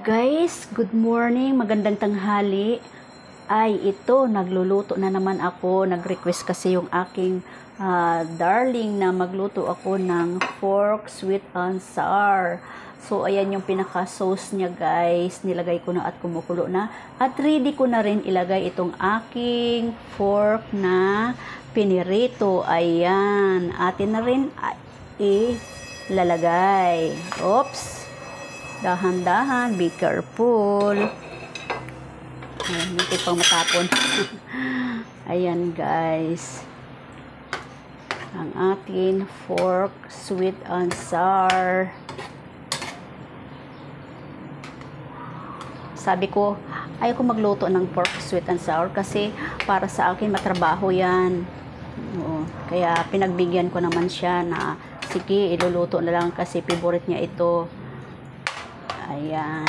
Guys, good morning, magandang tanghali. Ay, ito, nagluluto na naman ako. Nag-request kasi yung aking darling na magluto ako ng pork sweet and sour. So, ayan yung pinaka-sauce niya, guys. Nilagay ko na at kumukulo na. At ready ko na rin ilagay itong aking pork na pinirito. Ayan, atin na rin ilalagay. Oops! Dahan-dahan, be careful. Ayan, hindi pang matapon. Ayan, guys. Ang ating pork sweet and sour. Sabi ko, ayoko magluto ng pork sweet and sour kasi para sa akin matrabaho yan. Oo, kaya pinagbigyan ko naman siya na sige, iluluto na lang kasi favorite niya ito. Ayan.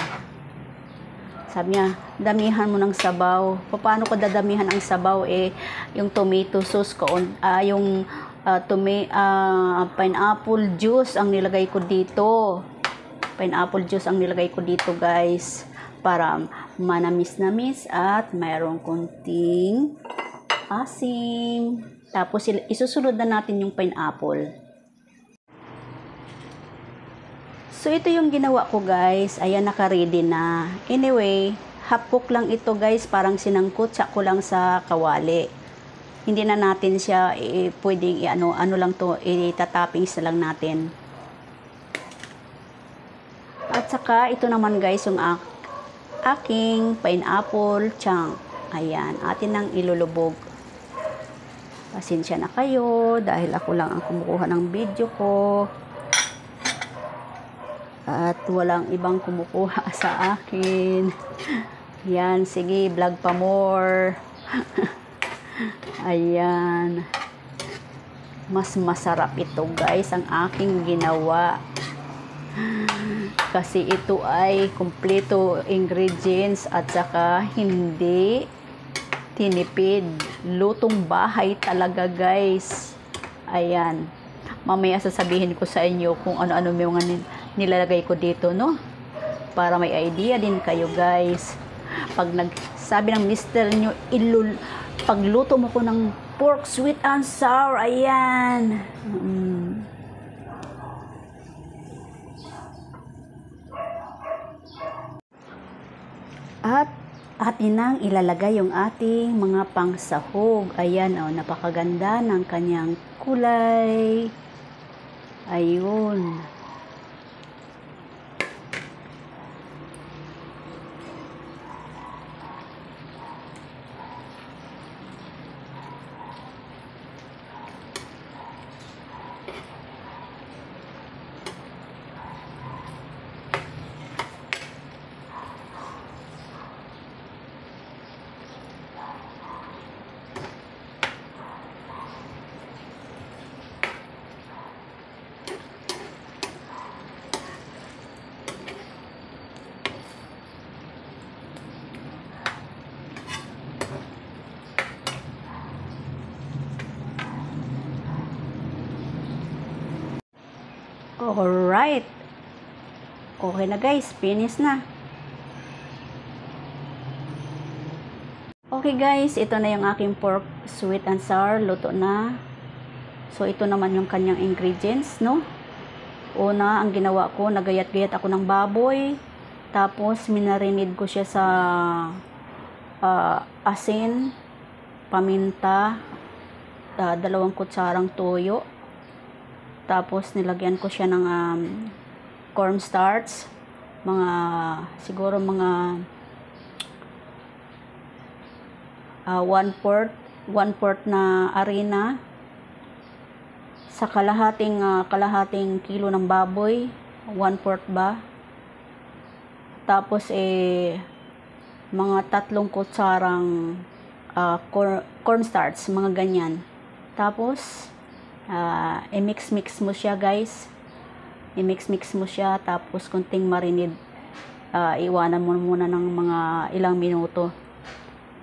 Sabi niya, damihan mo ng sabaw. Paano ko dadamihan ang sabaw? Yung tomato sauce ko, pineapple juice ang nilagay ko dito. Pineapple juice ang nilagay ko dito, guys. Para manamis-namis at mayroong kunting asim. Tapos isusunod na natin yung pineapple. So, ito yung ginawa ko, guys. Ayan, naka-ready na. Anyway, half cook lang ito, guys. Parang sinangkot ko lang sa kawali. Hindi na natin siya pwedeng ano lang to, itatoppings na lang natin. At saka, ito naman, guys, yung aking pineapple chunk. Ayan, atin nang ilulubog. Pasensya na kayo dahil ako lang ang kumukuha ng video ko. At walang ibang kumukuha sa akin. Yan, sige, vlog pa more. Ayan. Mas masarap ito, guys, ang aking ginawa. Kasi ito ay kumpleto ingredients at saka hindi tinipid. Lutong bahay talaga, guys. Ayan. Mamaya sasabihin ko sa inyo kung ano-ano may mga nilalagay ko dito, no? Para may idea din kayo, guys. Pag nagsabi ng mister nyo, pagluto mo ko ng pork sweet and sour, ayan. At atin nang ilalagay yung ating mga pangsahog. Ayan, oh, napakaganda ng kanyang kulay. Ayun. Alright. Okay na, guys. Finish na. Okay, guys. Ito na yung aking pork sweet and sour. Luto na. So, ito naman yung kanyang ingredients, no? Una, ang ginawa ko, nagayat-gayat ako ng baboy. Tapos, minarinid ko siya sa asin, paminta, 2 kutsarang toyo. Tapos, nilagyan ko siya ng cornstarch. Siguro mga 1/4 na harina. Sa kalahating kilo ng baboy, 1/4 ba? Tapos, mga 3 kutsarang cornstarch, mga ganyan. Tapos, i-mix mo siya, guys. I-mix mo siya, tapos kunting marinade. Iwanan mo muna ng mga ilang minuto.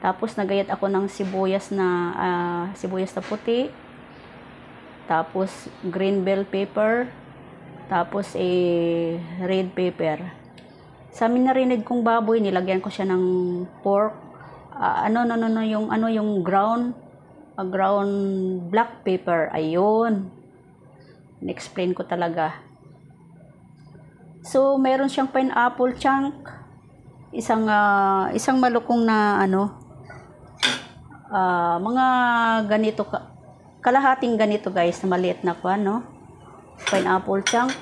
Tapos nagayat ako ng sibuyas na puti. Tapos green bell pepper. Tapos red pepper. Sa minarinig kong baboy, nilagyan ko siya ng pork. Yung ground black pepper. Ayun. In-explain ko talaga. So, meron siyang pineapple chunk. Isang malukong na mga ganito, kalahating ganito guys, na maliit na pineapple chunk.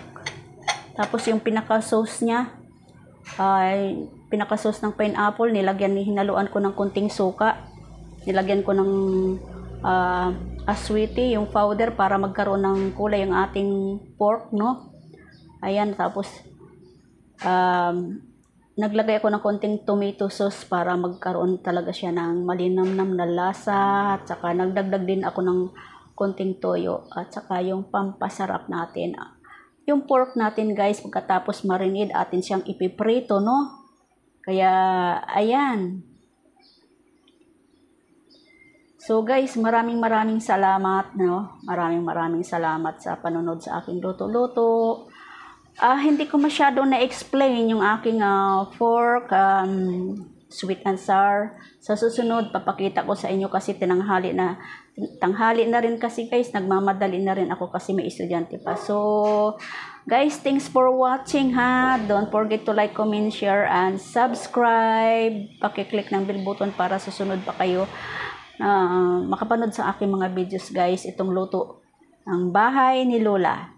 Tapos yung pinaka-sauce niya, pinaka-sauce ng pineapple, hinaluan ko ng kunting suka. Nilagyan ko ng aswiti, yung powder, para magkaroon ng kulay yung ating pork, no? Ayan, tapos naglagay ako ng konting tomato sauce para magkaroon talaga siya ng malinamnam na lasa. At saka nagdagdag din ako ng konting toyo at saka yung pampasarap natin. Yung pork natin guys, pagkatapos marinade, atin siyang ipiprito, no? Kaya, ayan. So guys, maraming salamat, no? Maraming salamat sa panonood sa aking luto-luto. Hindi ko masyado na-explain yung aking pork, sweet and sour. Sa susunod, papakita ko sa inyo kasi tanghali na rin kasi guys, nagmamadali na rin ako kasi may estudyante pa. So, guys, thanks for watching ha. Don't forget to like, comment, share, and subscribe. Pakiclick ng bell button para susunod pa kayo makapanood sa aking mga videos guys. Itong luto ng bahay ni Lola.